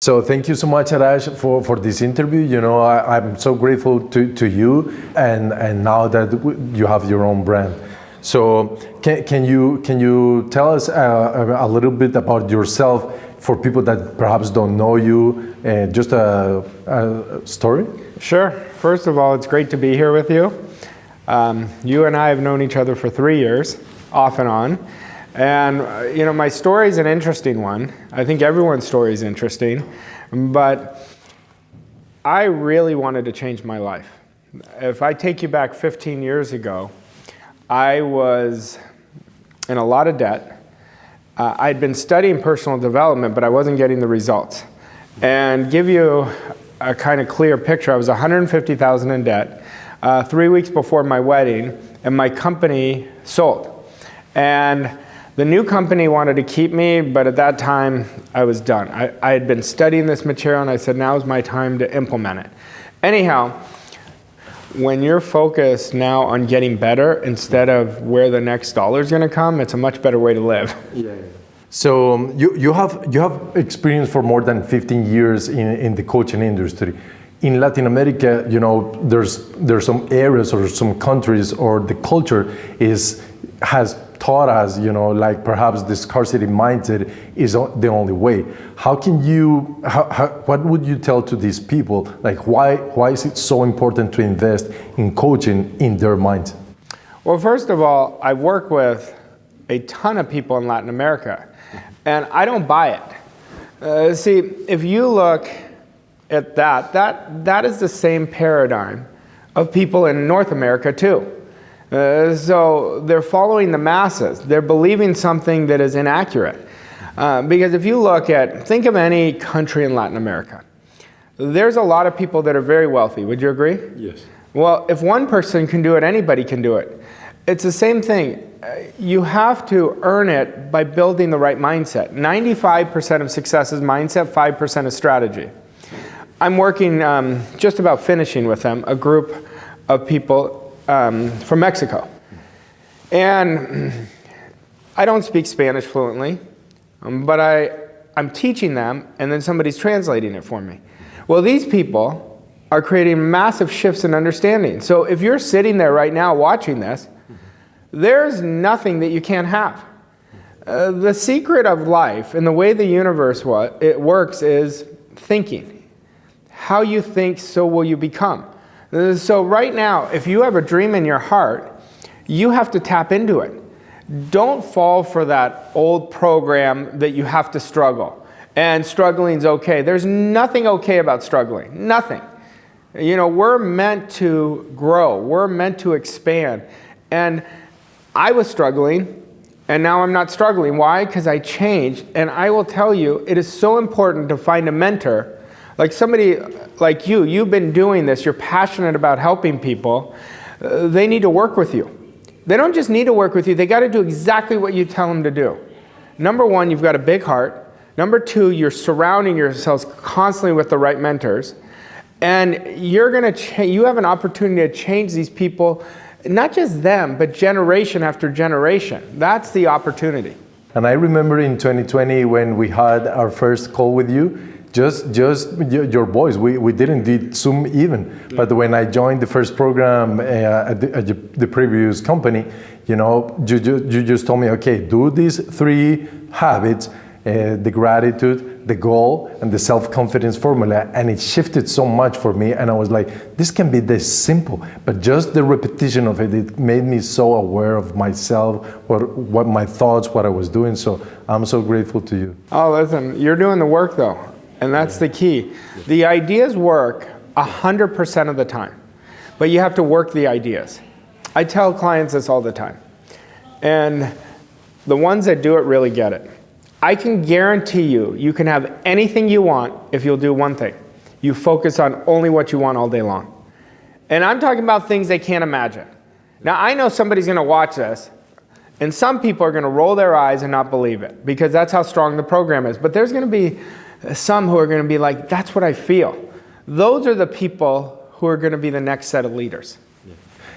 So thank you so much, Arash, for this interview. You know, I'm so grateful to you, and now that you have your own brand. So can you tell us a little bit about yourself for people that perhaps don't know you? Just a story. Sure. First of all, it's great to be here with you. You and I have known each other for 3 years, off and on. And you know, my story is an interesting one. I think everyone's story is interesting, but I really wanted to change my life. If I take you back 15 years ago, I was in a lot of debt. I'd been studying personal development, but I wasn't getting the results. And give you a kind of clear picture, I was $150,000 in debt 3 weeks before my wedding, and my company sold. And the new company wanted to keep me, but at that time, I was done. I had been studying this material, and I said, now's my time to implement it. Anyhow, when you're focused now on getting better instead of where the next dollar is going to come, it's a much better way to live. Yeah. So you have experience for more than 15 years in the coaching industry. In Latin America, you know, there's some areas or some countries, or the culture has taught us, you know, like perhaps the scarcity mindset is the only way. What would you tell to these people? Like, why is it so important to invest in coaching in their mind? Well, first of all, I work with a ton of people in Latin America, and I don't buy it. See, if you look at that is the same paradigm of people in North America too. So they're following the masses. They're believing something that is inaccurate. Because if you think of any country in Latin America, there's a lot of people that are very wealthy. Would you agree? Yes. Well, if one person can do it, anybody can do it. It's the same thing. You have to earn it by building the right mindset. 95% of success is mindset, 5% is strategy. I'm working, just about finishing with them, a group of people from Mexico. And I don't speak Spanish fluently, but I'm teaching them, and then somebody's translating it for me. Well, these people are creating massive shifts in understanding. So if you're sitting there right now watching this, there's nothing that you can't have. The secret of life and the way the universe works is thinking. How you think, so will you become. So right now, if you have a dream in your heart, you have to tap into it. Don't fall for that old program that you have to struggle. And struggling's okay. There's nothing okay about struggling. Nothing. You know, we're meant to grow. We're meant to expand. And I was struggling, and now I'm not struggling. Why? Because I changed. And I will tell you, it is so important to find a mentor. Like somebody like you've been doing this, you're passionate about helping people, they need to work with you. They don't just need to work with you, they got to do exactly what you tell them to do. Number one, you've got a big heart. Number two, you're surrounding yourselves constantly with the right mentors. And you have an opportunity to change these people, not just them, but generation after generation. That's the opportunity. And I remember in 2020 when we had our first call with you, just your voice. We didn't do Zoom even. But when I joined the first program at the previous company, you know, you just told me, okay, do these 3 habits, the gratitude, the goal, and the self-confidence formula. And it shifted so much for me. And I was like, this can be this simple. But just the repetition of it made me so aware of myself, what my thoughts, what I was doing. So I'm so grateful to you. Oh, listen, you're doing the work though. And that's the key. The ideas work 100% of the time, but you have to work the ideas. I tell clients this all the time. And the ones that do it really get it. I can guarantee you can have anything you want if you'll do one thing. You focus on only what you want all day long. And I'm talking about things they can't imagine. Now, I know somebody's going to watch this, and some people are going to roll their eyes and not believe it, because that's how strong the program is. But there's going to be some who are going to be like, that's what I feel. Those are the people who are going to be the next set of leaders.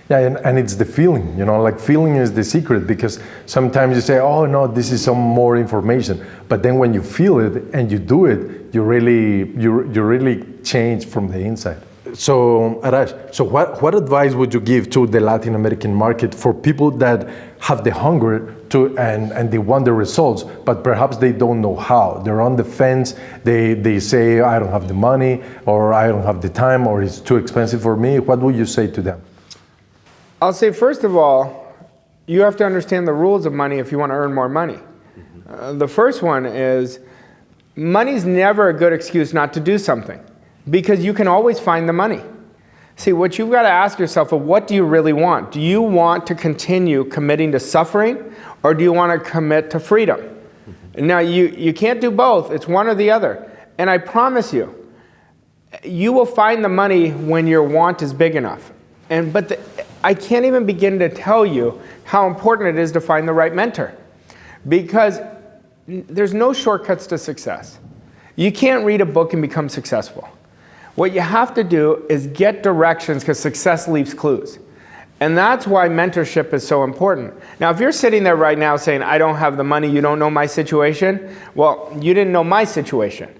Yeah, and it's the feeling, like feeling is the secret, because sometimes you say, oh no, this is some more information. But then when you feel it and you do it, you really change from the inside. So Arash, so what advice would you give to the Latin American market for people that have the hunger to and they want the results, but perhaps they don't know how? They're on the fence, they say, I don't have the money, or I don't have the time, or it's too expensive for me. What would you say to them? I'll say, first of all, you have to understand the rules of money if you want to earn more money. The first one is, money's never a good excuse not to do something, because you can always find the money. See, what you've got to ask yourself is, what do you really want? Do you want to continue committing to suffering, or do you want to commit to freedom? Now, you can't do both. It's one or the other. And I promise you, you will find the money when your want is big enough. I can't even begin to tell you how important it is to find the right mentor, because there's no shortcuts to success. You can't read a book and become successful. What you have to do is get directions, because success leaves clues. And that's why mentorship is so important. Now, if you're sitting there right now saying, I don't have the money, you don't know my situation, well, you didn't know my situation.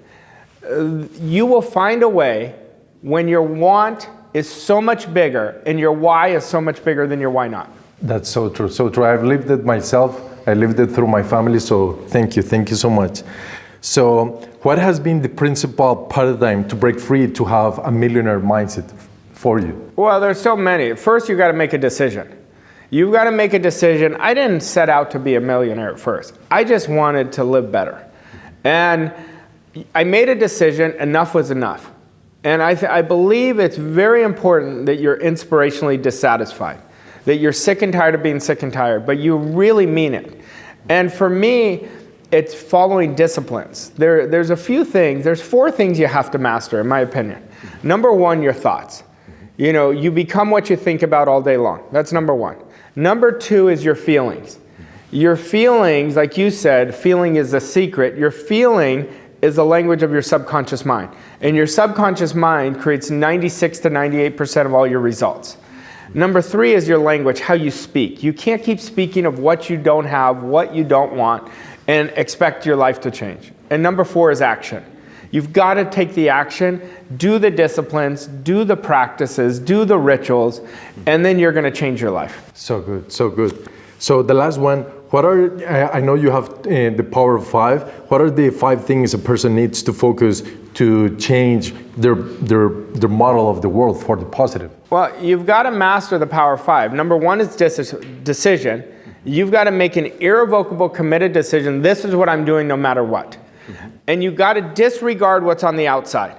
You will find a way when your want is so much bigger and your why is so much bigger than your why not. That's so true, so true. I've lived it myself. I lived it through my family, so thank you so much. So what has been the principal paradigm to break free to have a millionaire mindset for you? Well, there's so many. First, you've got to make a decision. You've got to make a decision. I didn't set out to be a millionaire at first. I just wanted to live better. And I made a decision, enough was enough. And I believe it's very important that you're inspirationally dissatisfied, that you're sick and tired of being sick and tired, but you really mean it. And for me, it's following disciplines. There's a few things, there's 4 things you have to master, in my opinion. Number 1, your thoughts. You become what you think about all day long. That's number 1. Number 2 is your feelings. Your feelings, like you said, feeling is the secret. Your feeling is the language of your subconscious mind. And your subconscious mind creates 96 to 98% of all your results. Number 3 is your language, how you speak. You can't keep speaking of what you don't have, what you don't want, and expect your life to change. And number 4 is action. You've got to take the action, do the disciplines, do the practices, do the rituals, and then you're going to change your life. So good, so good. So the last one, I know you have the power of 5. What are the 5 things a person needs to focus to change their model of the world for the positive? Well, you've got to master the power of 5. Number 1 is decision. You've got to make an irrevocable, committed decision. This is what I'm doing no matter what. And you've got to disregard what's on the outside.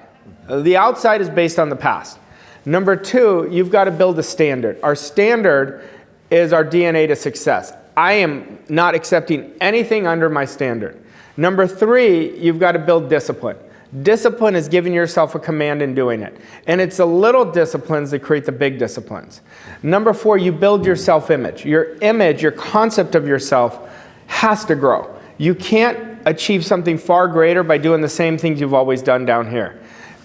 The outside is based on the past. Number 2, you've got to build a standard. Our standard is our DNA to success. I am not accepting anything under my standard. Number 3, you've got to build discipline. Discipline is giving yourself a command and doing it. And it's the little disciplines that create the big disciplines. Number 4, you build your self-image. Your image, your concept of yourself has to grow. You can't achieve something far greater by doing the same things you've always done down here.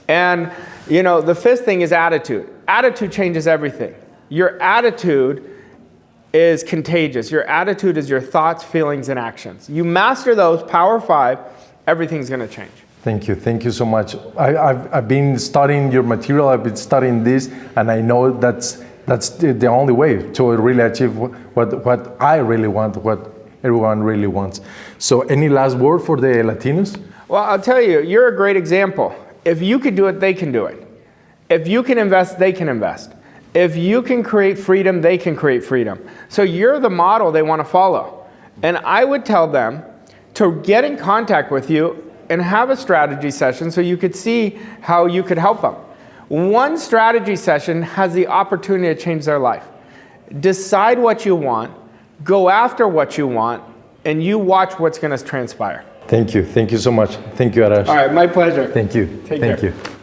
And, the 5th thing is attitude. Attitude changes everything. Your attitude is contagious. Your attitude is your thoughts, feelings, and actions. You master those, power 5, everything's going to change. Thank you so much. I've been studying your material, I've been studying this, and I know that's the only way to really achieve what I really want, what everyone really wants. So any last word for the Latinos? Well, I'll tell you, you're a great example. If you can do it, they can do it. If you can invest, they can invest. If you can create freedom, they can create freedom. So you're the model they want to follow. And I would tell them to get in contact with you and have a strategy session so you could see how you could help them. One strategy session has the opportunity to change their life. Decide what you want, go after what you want, and you watch what's going to transpire. Thank you so much. Thank you, Arash. All right, my pleasure. Thank you. Take care. Thank you.